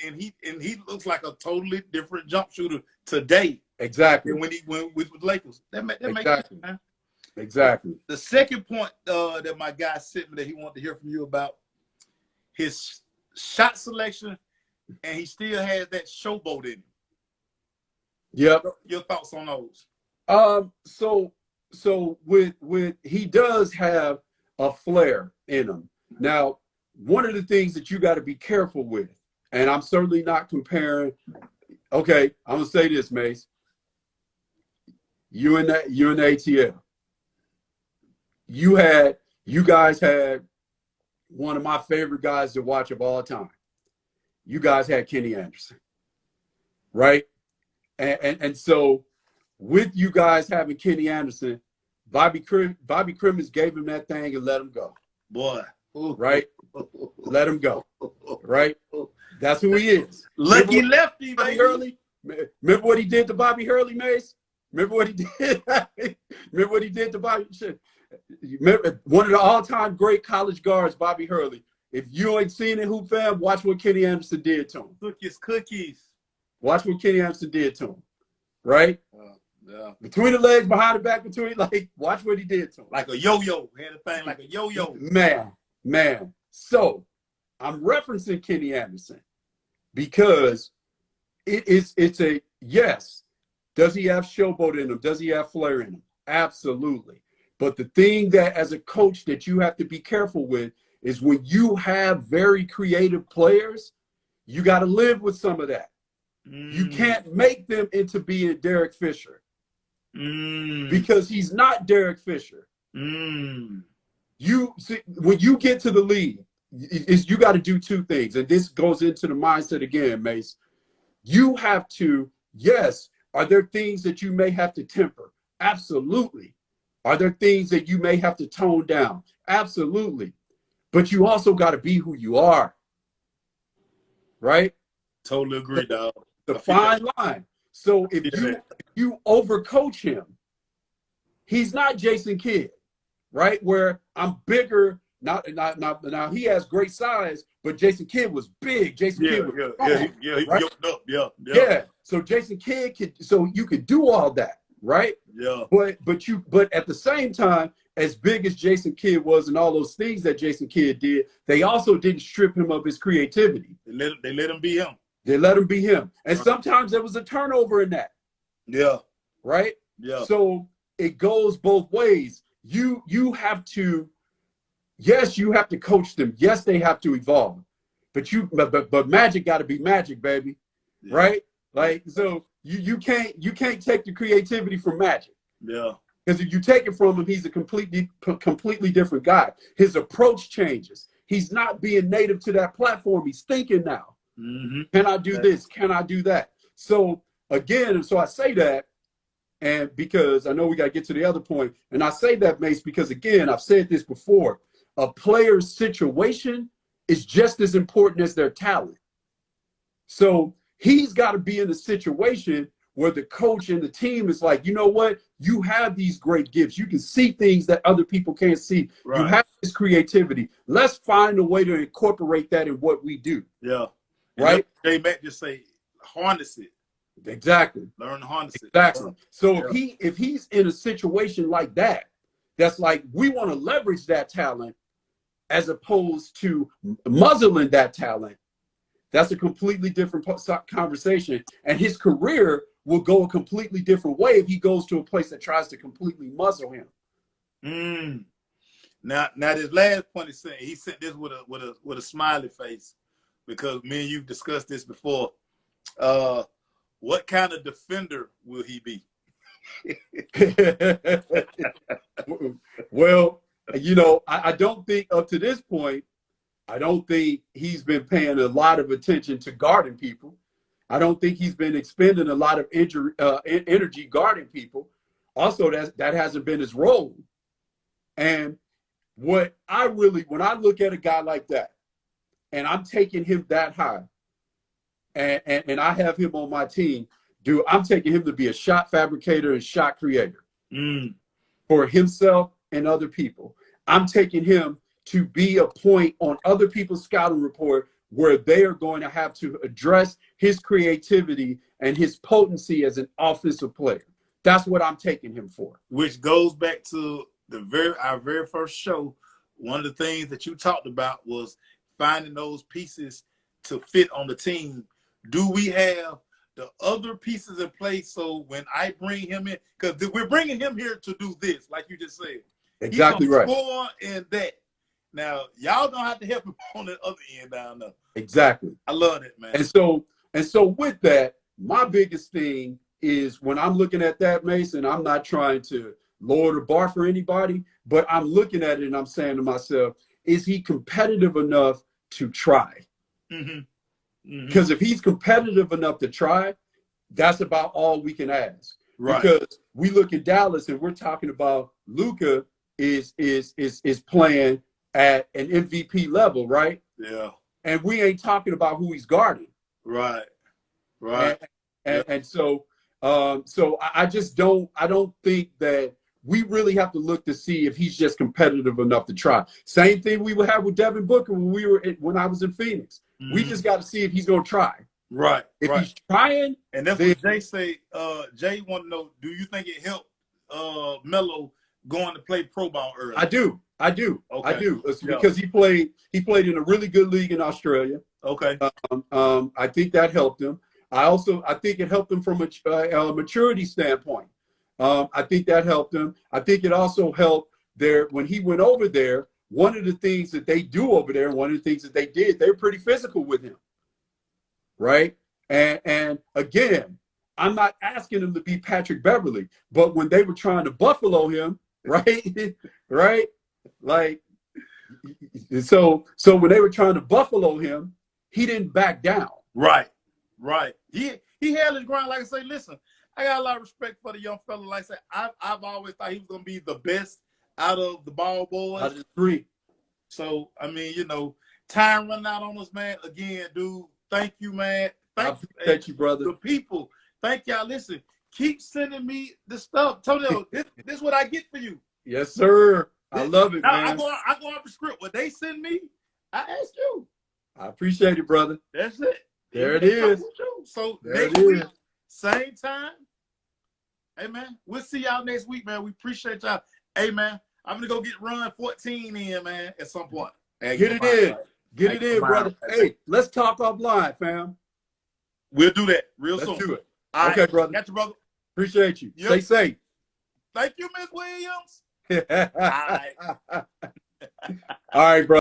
and he looks like a totally different jump shooter today. Exactly. When he went with Lakers. That exactly. makes sense, man. Exactly. The second point that my guy sent me that he wanted to hear from you about, his shot selection, and he still has that showboat in him. Yep. Your thoughts on those? So with he does have a flair in him. Now, one of the things that you got to be careful with, and I'm certainly not comparing. Okay, I'm gonna say this, Mace. You and the ATL. You guys had one of my favorite guys to watch of all time. You guys had Kenny Anderson, right? And so with you guys having Kenny Anderson, Bobby Crimmins gave him that thing and let him go. Boy. Right? Let him go. Right? That's who he is. Lucky lefty, Bobby baby. Hurley. Remember what he did to Bobby Hurley, Mace? Remember what he did? Remember what he did to Bobby? Remember, one of the all-time great college guards, Bobby Hurley. If you ain't seen it, Hoop Fam, watch what Kenny Anderson did to him. Cookies. Watch what Kenny Anderson did to him. Right? Yeah. Between the legs, behind the back, watch what he did to him. Like a yo-yo. He had a thing like a yo-yo. Man. So I'm referencing Kenny Anderson because it's a yes. Does he have showboat in him? Does he have flair in him? Absolutely. But the thing that as a coach that you have to be careful with is when you have very creative players, you got to live with some of that. You can't make them into being Derek Fisher because he's not Derek Fisher. You see, when you get to the league, you got to do two things. And this goes into the mindset again, Mace. You have to, yes, are there things that you may have to temper? Absolutely. Are there things that you may have to tone down? Absolutely. But you also got to be who you are. Right? Totally agree, dog. The fine line. So if you overcoach him, he's not Jason Kidd, right? Where I'm bigger. Now he has great size, but Jason Kidd was big. Jason Kidd was strong, he right? yoked up. Yeah. So Jason Kidd you could do all that, right? Yeah. But at the same time, as big as Jason Kidd was and all those things that Jason Kidd did, they also didn't strip him of his creativity. They let him be him. They let him be him. And sometimes there was a turnover in that. Yeah. Right? Yeah. So it goes both ways. You have to, yes, you have to coach them. Yes, they have to evolve. But magic got to be magic, baby. Yeah. Right? Like, so you can't take the creativity from magic. Yeah. Because if you take it from him, he's a completely different guy. His approach changes. He's not being native to that platform. He's thinking now. Mm-hmm. Can I do this? Can I do that? So again, and so I say that, and because I know we got to get to the other point, and I say that, Mace, because again, I've said this before, a player's situation is just as important as their talent. So he's got to be in a situation where the coach and the team is like, you know what? You have these great gifts. You can see things that other people can't see. Right. You have this creativity. Let's find a way to incorporate that in what we do. Yeah. Right? They might just say, harness it. Exactly. Learn to harness it. Exactly. So if he's in a situation like that, that's like, we want to leverage that talent as opposed to muzzling that talent. That's a completely different conversation. And his career will go a completely different way if he goes to a place that tries to completely muzzle him. Now this last point he sent this with a smiley face, because me and you've discussed this before. What kind of defender will he be? Well, you know, I don't think up to this point, I don't think he's been paying a lot of attention to guarding people. I don't think he's been expending a lot of energy guarding people. Also, that hasn't been his role. And when I look at a guy like that, and I'm taking him that high, and I have him on my team, dude, I'm taking him to be a shot fabricator and shot creator for himself and other people. I'm taking him to be a point on other people's scouting report where they are going to have to address his creativity and his potency as an offensive player. That's what I'm taking him for. Which goes back to our very first show. One of the things that you talked about was finding those pieces to fit on the team. Do we have the other pieces in place so when I bring him in, because we're bringing him here to do this, like you just said. Exactly right. Score and that. Now, y'all don't have to help him on the other end down there. Exactly. I love it, man. And so with that, my biggest thing is when I'm looking at that, Mason, I'm not trying to lower the bar for anybody, but I'm looking at it and I'm saying to myself, is he competitive enough to try? Because if he's competitive enough to try, that's about all we can ask. Right. Because we look at Dallas and we're talking about Luka is playing at an MVP level, right? Yeah. And we ain't talking about who he's guarding. Right. And so I don't think that we really have to look to see if he's just competitive enough to try. Same thing we would have with Devin Booker when I was in Phoenix. We just got to see if he's going to try. Right. If he's trying. And that's what Jay say. Jay want to know, do you think it helped Melo going to play pro ball early? I do. Okay. I do. Yeah. Because he played in a really good league in Australia. Okay. I think that helped him. I think it helped him from a maturity standpoint. I think that helped him. I think it also helped when he went over there. One of the things that they do over there, one of the things that they did, they're pretty physical with him. Right. And again, I'm not asking him to be Patrick Beverly, but when they were trying to buffalo him, right. Right. Like, so when they were trying to buffalo him, he didn't back down. Right. He held his ground. Like I say, listen, I got a lot of respect for the young fella. Like I said, I've always thought he was going to be the best out of the ball boys. I agree. So, I mean, you know, time running out on us, man. Again, dude, thank you, man. Thank you, brother. The people, thank y'all. Listen, keep sending me the stuff. Tonio, this is what I get for you. Yes, sir. I love it, man. I go off the script. What they send me, I ask you. I appreciate it, brother. That's it. There it is. So next week, same time. Hey, man, we'll see y'all next week, man. We appreciate y'all. Hey, man, I'm going to go get run 14 in, man, at some point. Hey, get it in, brother. Hey, let's talk offline, fam. We'll do that real soon. Let's do it. All okay, right. brother. Got you, brother. Appreciate you. Yep. Stay safe. Thank you, Miss Williams. All All right. right, bro.